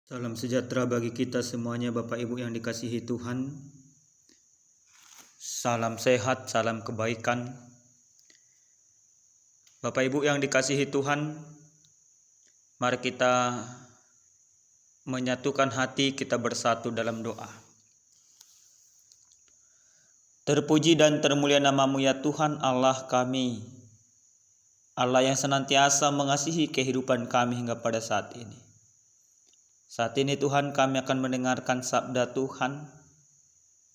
Salam sejahtera bagi kita semuanya, Bapak Ibu yang dikasihi Tuhan. Salam sehat, salam kebaikan. Bapak Ibu yang dikasihi Tuhan, mari kita menyatukan hati, kita bersatu dalam doa. Terpuji dan termulia nama-Mu ya Tuhan Allah kami, Allah yang senantiasa mengasihi kehidupan kami hingga pada saat ini. Saat ini Tuhan, kami akan mendengarkan sabda Tuhan.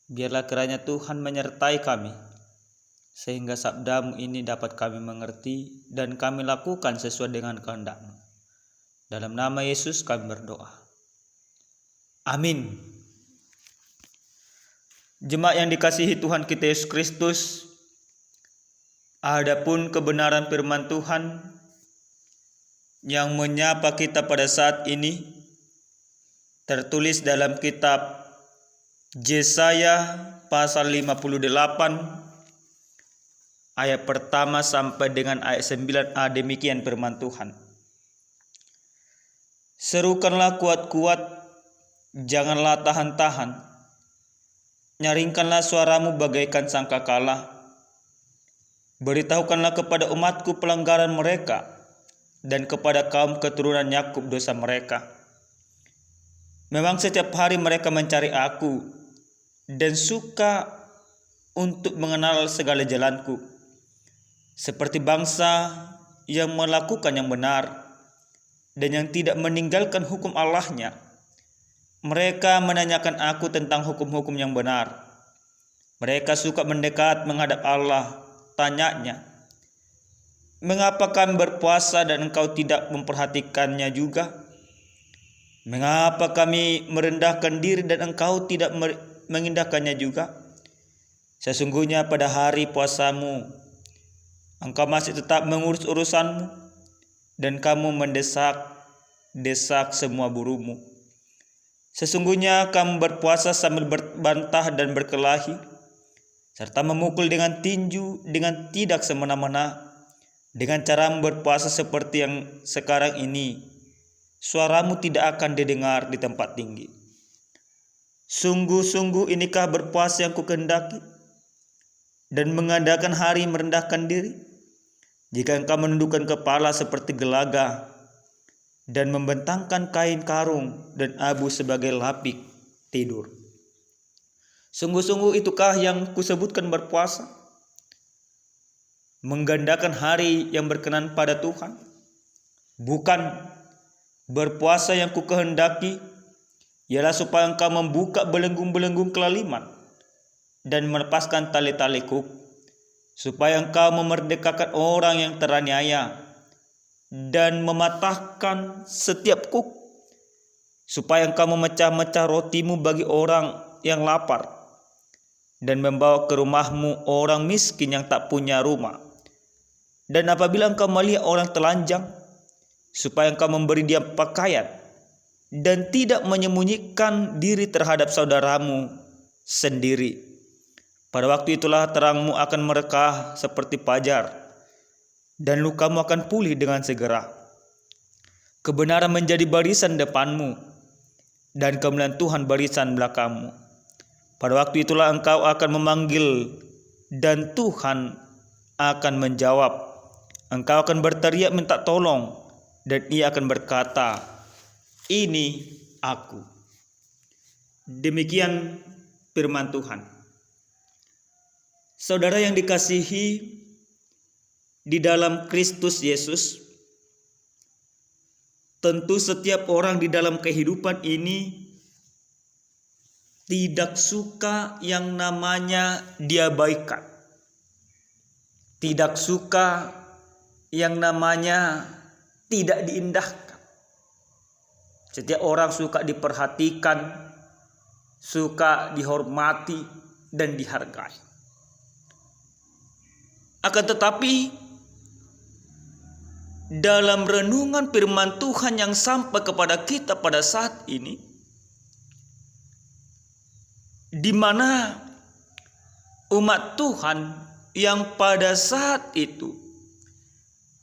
Biarlah kiranya Tuhan menyertai kami, sehingga sabda-Mu ini dapat kami mengerti dan kami lakukan sesuai dengan kehendak-Mu. Dalam nama Yesus kami berdoa. Amin. Jemaat yang dikasihi Tuhan kita Yesus Kristus, adapun kebenaran firman Tuhan yang menyapa kita pada saat ini tertulis dalam kitab Yesaya pasal 58 ayat pertama sampai dengan ayat 9a. Demikian firman Tuhan. Serukanlah kuat-kuat, janganlah tahan-tahan. Nyaringkanlah suaramu bagaikan sangkakala. Beritahukanlah kepada umatku pelanggaran mereka, dan kepada kaum keturunan Yakub dosa mereka. Memang setiap hari mereka mencari aku, dan suka untuk mengenal segala jalanku. Seperti bangsa yang melakukan yang benar, dan yang tidak meninggalkan hukum Allahnya. Mereka menanyakan aku tentang hukum-hukum yang benar. Mereka suka mendekat menghadap Allah, tanyanya, mengapa kami berpuasa dan engkau tidak memperhatikannya juga? Mengapa kami merendahkan diri dan engkau tidak mengindahkannya juga? Sesungguhnya pada hari puasamu, engkau masih tetap mengurus urusanmu, dan kamu mendesak semua burumu. Sesungguhnya kamu berpuasa sambil berbantah dan berkelahi, serta memukul dengan tinju dengan tidak semena-mena, dengan cara berpuasa seperti yang sekarang ini. Suaramu tidak akan didengar di tempat tinggi. Sungguh-sungguh inikah berpuasa yang kukehendaki, dan mengadakan hari merendahkan diri? Jika engkau menundukkan kepala seperti gelaga, dan membentangkan kain karung dan abu sebagai lapik tidur. Sungguh-sungguh itukah yang kusebutkan berpuasa? Menggandakan hari yang berkenan pada Tuhan? Bukan. Berpuasa yang kukehendaki ialah supaya engkau membuka belenggung-belenggung kelaliman dan melepaskan tali-tali kuk, supaya engkau memerdekakan orang yang teraniaya dan mematahkan setiap kuk, supaya engkau memecah-mecah rotimu bagi orang yang lapar dan membawa ke rumahmu orang miskin yang tak punya rumah. Dan apabila engkau melihat orang telanjang, supaya engkau memberi dia pakaian dan tidak menyembunyikan diri terhadap saudaramu sendiri. Pada waktu itulah terangmu akan merekah seperti fajar, dan lukamu akan pulih dengan segera. Kebenaran menjadi barisan depanmu, dan kemuliaan Tuhan barisan belakangmu. Pada waktu itulah engkau akan memanggil, dan Tuhan akan menjawab. Engkau akan berteriak minta tolong, dan Ia akan berkata, "Ini aku." Demikian firman Tuhan. Saudara yang dikasihi di dalam Kristus Yesus, tentu setiap orang di dalam kehidupan ini tidak suka yang namanya diabaikan. Tidak suka yang namanya tidak diindahkan. Setiap orang suka diperhatikan, suka dihormati dan dihargai. Akan tetapi dalam renungan firman Tuhan yang sampai kepada kita pada saat ini, di mana umat Tuhan yang pada saat itu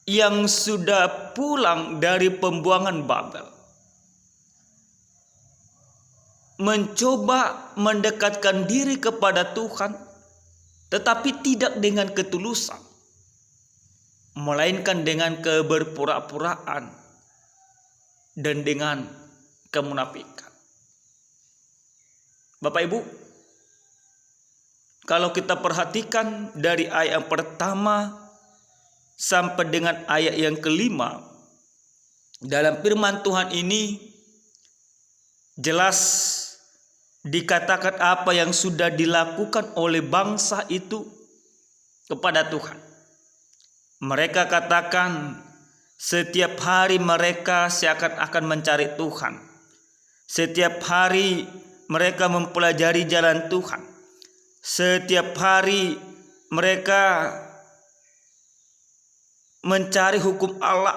yang sudah pulang dari pembuangan Babel, mencoba mendekatkan diri kepada Tuhan, tetapi tidak dengan ketulusan, melainkan dengan keberpura-puraan dan dengan kemunafikan. Bapak Ibu, kalau kita perhatikan dari ayat yang pertama sampai dengan ayat yang kelima, dalam firman Tuhan ini jelas dikatakan apa yang sudah dilakukan oleh bangsa itu kepada Tuhan. Mereka katakan setiap hari mereka seakan-akan mencari Tuhan. Setiap hari mereka mempelajari jalan Tuhan. Setiap hari mereka mencari hukum Allah.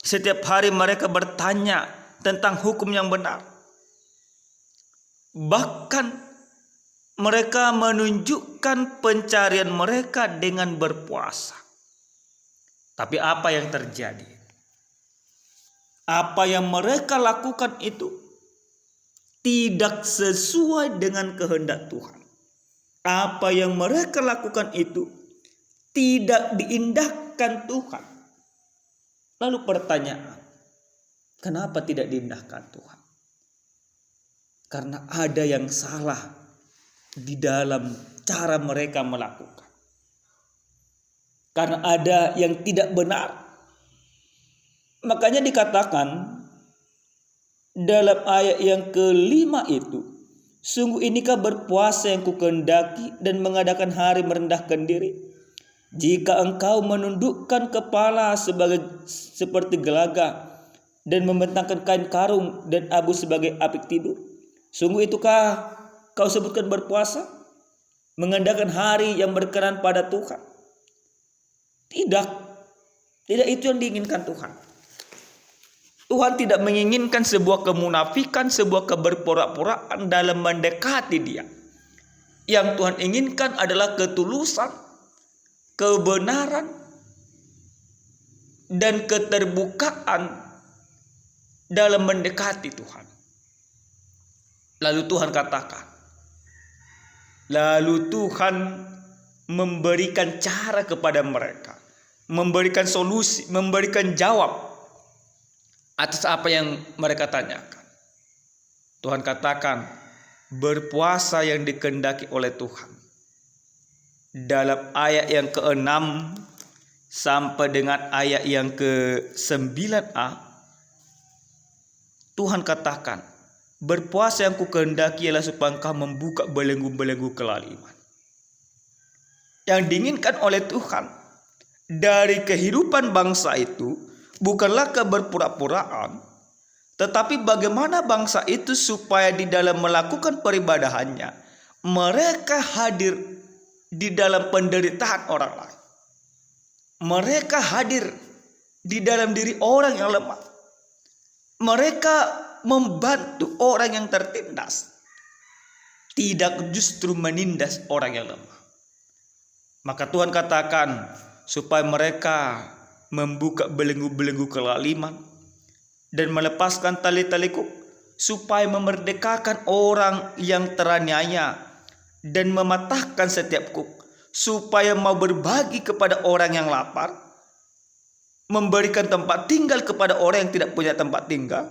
Setiap hari mereka bertanya tentang hukum yang benar. Bahkan mereka menunjukkan pencarian mereka dengan berpuasa. Tapi apa yang terjadi? Apa yang mereka lakukan itu tidak sesuai dengan kehendak Tuhan. Apa yang mereka lakukan itu tidak diindahkan Tuhan. Lalu pertanyaan, kenapa tidak diindahkan Tuhan? Karena ada yang salah di dalam cara mereka melakukan. Karena ada yang tidak benar. Makanya dikatakan dalam ayat yang kelima itu, sungguh inikah berpuasa yang kukehendaki dan mengadakan hari merendahkan diri? Jika engkau menundukkan kepala seperti gelaga dan membentangkan kain karung dan abu sebagai apik tidur, sungguh itukah kau sebutkan berpuasa? Mengadakan hari yang berkenan pada Tuhan? Tidak itu yang diinginkan Tuhan. Tuhan tidak menginginkan sebuah kemunafikan, sebuah keberpura-puraan dalam mendekati Dia. Yang Tuhan inginkan adalah ketulusan, kebenaran, dan keterbukaan dalam mendekati Tuhan. Lalu Tuhan katakan, lalu Tuhan memberikan cara kepada mereka, memberikan solusi, memberikan jawab atas apa yang mereka tanyakan. Tuhan katakan, berpuasa yang dikehendaki oleh Tuhan. Dalam ayat yang ke-6 sampai dengan ayat yang ke-9a, Tuhan katakan, berpuasa yang kukehendaki ialah supaya engkau membuka belenggu-belenggu kelaliman. Yang diinginkan oleh Tuhan dari kehidupan bangsa itu bukanlah keberpura-puraan, tetapi bagaimana bangsa itu supaya di dalam melakukan peribadahannya mereka hadir di dalam penderitaan orang lain. Mereka hadir di dalam diri orang yang lemah. Mereka membantu orang yang tertindas, tidak justru menindas orang yang lemah. Maka Tuhan katakan supaya mereka membuka belenggu-belenggu kelaliman dan melepaskan tali-tali kuk, supaya memerdekakan orang yang teraniaya dan mematahkan setiap kuk, supaya mau berbagi kepada orang yang lapar, memberikan tempat tinggal kepada orang yang tidak punya tempat tinggal.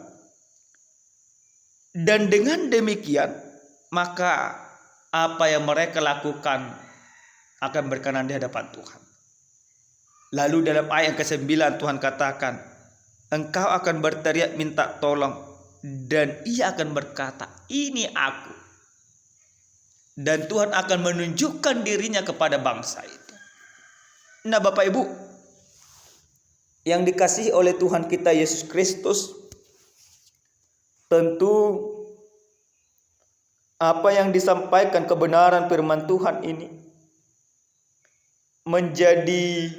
Dan dengan demikian maka apa yang mereka lakukan akan berkenan di hadapan Tuhan. Lalu dalam ayat ke-9 Tuhan katakan, engkau akan berteriak minta tolong dan ia akan berkata, ini aku. Dan Tuhan akan menunjukkan dirinya kepada bangsa itu. Nah Bapak Ibu, yang dikasihi oleh Tuhan kita Yesus Kristus, tentu apa yang disampaikan kebenaran firman Tuhan ini menjadi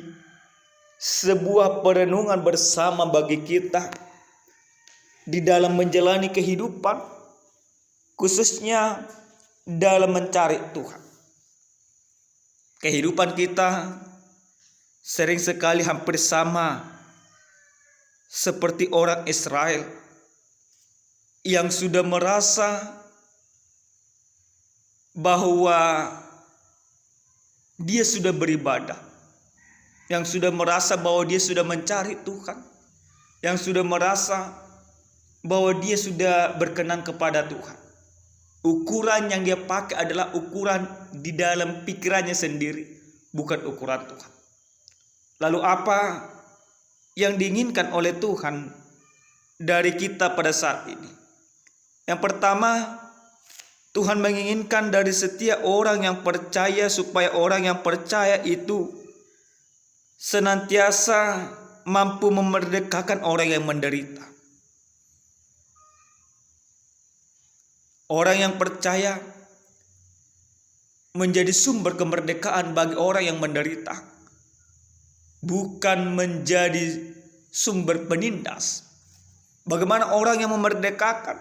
sebuah perenungan bersama bagi kita di dalam menjalani kehidupan, khususnya dalam mencari Tuhan. Kehidupan kita sering sekali hampir sama seperti orang Israel yang sudah merasa bahwa dia sudah beribadah, yang sudah merasa bahwa dia sudah mencari Tuhan, yang sudah merasa bahwa dia sudah berkenan kepada Tuhan. Ukuran yang dia pakai adalah ukuran di dalam pikirannya sendiri, bukan ukuran Tuhan. Lalu apa yang diinginkan oleh Tuhan dari kita pada saat ini? Yang pertama, Tuhan menginginkan dari setiap orang yang percaya supaya orang yang percaya itu senantiasa mampu memerdekakan orang yang menderita. Orang yang percaya menjadi sumber kemerdekaan bagi orang yang menderita, bukan menjadi sumber penindas. Bagaimana orang yang memerdekakan?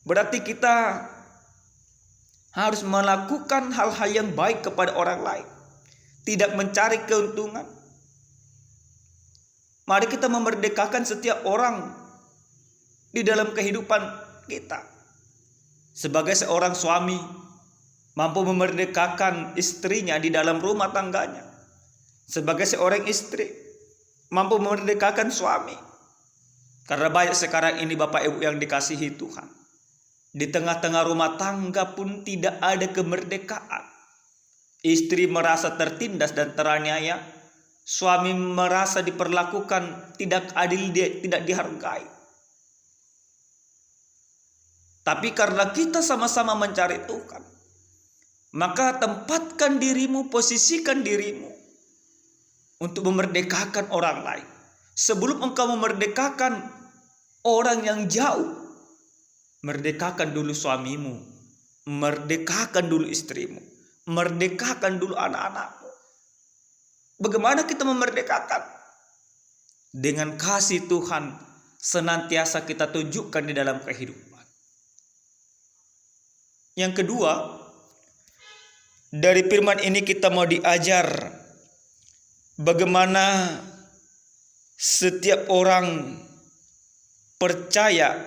Berarti kita harus melakukan hal-hal yang baik kepada orang lain, tidak mencari keuntungan. Mari kita memerdekakan setiap orang di dalam kehidupan kita. Sebagai seorang suami, mampu memerdekakan istrinya di dalam rumah tangganya. Sebagai seorang istri, mampu memerdekakan suami. Karena banyak sekarang ini Bapak Ibu yang dikasihi Tuhan, di tengah-tengah rumah tangga pun tidak ada kemerdekaan. Istri merasa tertindas dan teraniaya, suami merasa diperlakukan tidak adil, tidak dihargai. Tapi karena kita sama-sama mencari Tuhan, maka tempatkan dirimu, posisikan dirimu untuk memerdekakan orang lain. Sebelum engkau memerdekakan orang yang jauh, merdekakan dulu suamimu, merdekakan dulu istrimu, merdekakan dulu anak-anakmu. Bagaimana kita memerdekakan? Dengan kasih Tuhan senantiasa kita tunjukkan di dalam kehidupan. Yang kedua, dari firman ini kita mau diajar bagaimana setiap orang percaya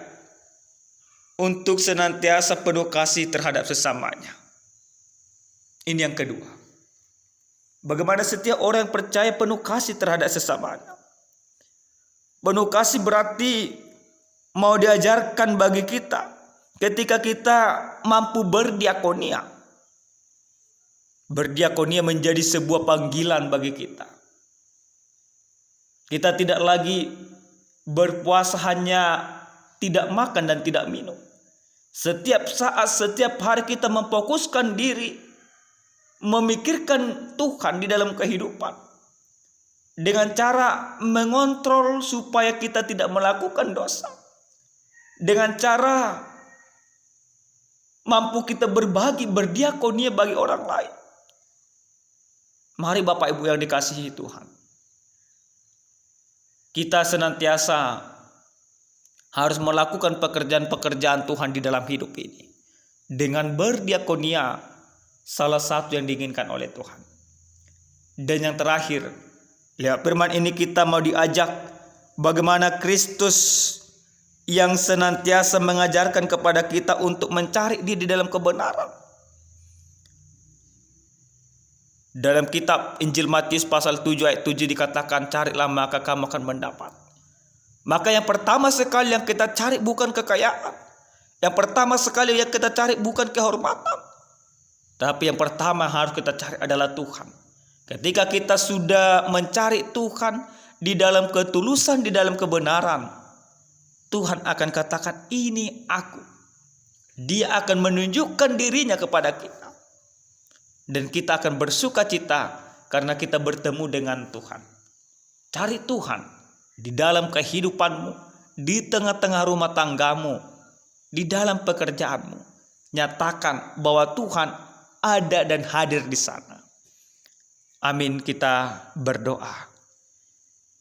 untuk senantiasa penuh kasih terhadap sesamanya. Ini yang kedua. Bagaimana setiap orang yang percaya penuh kasih terhadap sesamanya. Penuh kasih berarti mau diajarkan bagi kita ketika kita mampu berdiakonia. Berdiakonia menjadi sebuah panggilan bagi kita. Kita tidak lagi berpuasa hanya tidak makan dan tidak minum. Setiap saat, setiap hari kita memfokuskan diri, memikirkan Tuhan di dalam kehidupan. Dengan cara mengontrol supaya kita tidak melakukan dosa. Dengan cara mampu kita berbagi, berdiakonia bagi orang lain. Mari Bapak Ibu yang dikasihi Tuhan, kita senantiasa harus melakukan pekerjaan-pekerjaan Tuhan di dalam hidup ini. Dengan berdiakonia, salah satu yang diinginkan oleh Tuhan. Dan yang terakhir, lewat firman ini kita mau diajak bagaimana Kristus yang senantiasa mengajarkan kepada kita untuk mencari Dia di dalam kebenaran. Dalam kitab Injil Matius pasal 7 ayat 7 dikatakan, carilah maka kamu akan mendapat. Maka yang pertama sekali yang kita cari bukan kekayaan. Yang pertama sekali yang kita cari bukan kehormatan. Tapi yang pertama harus kita cari adalah Tuhan. Ketika kita sudah mencari Tuhan di dalam ketulusan, di dalam kebenaran, Tuhan akan katakan, ini aku. Dia akan menunjukkan dirinya kepada kita. Dan kita akan bersuka cita karena kita bertemu dengan Tuhan. Cari Tuhan di dalam kehidupanmu, di tengah-tengah rumah tanggamu, di dalam pekerjaanmu. Nyatakan bahwa Tuhan ada dan hadir di sana. Amin, kita berdoa.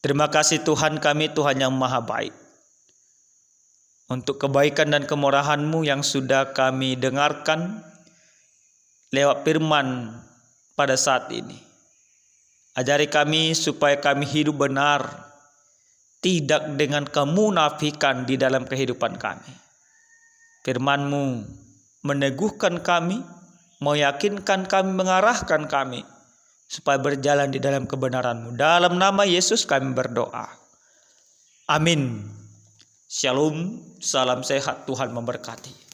Terima kasih Tuhan kami, Tuhan yang maha baik. Untuk kebaikan dan kemurahan-Mu yang sudah kami dengarkan lewat firman pada saat ini. Ajari kami supaya kami hidup benar, tidak dengan kemunafikan di dalam kehidupan kami. Firman-Mu meneguhkan kami, meyakinkan kami, mengarahkan kami supaya berjalan di dalam kebenaran-Mu. Dalam nama Yesus kami berdoa. Amin. Shalom, salam sehat, Tuhan memberkati.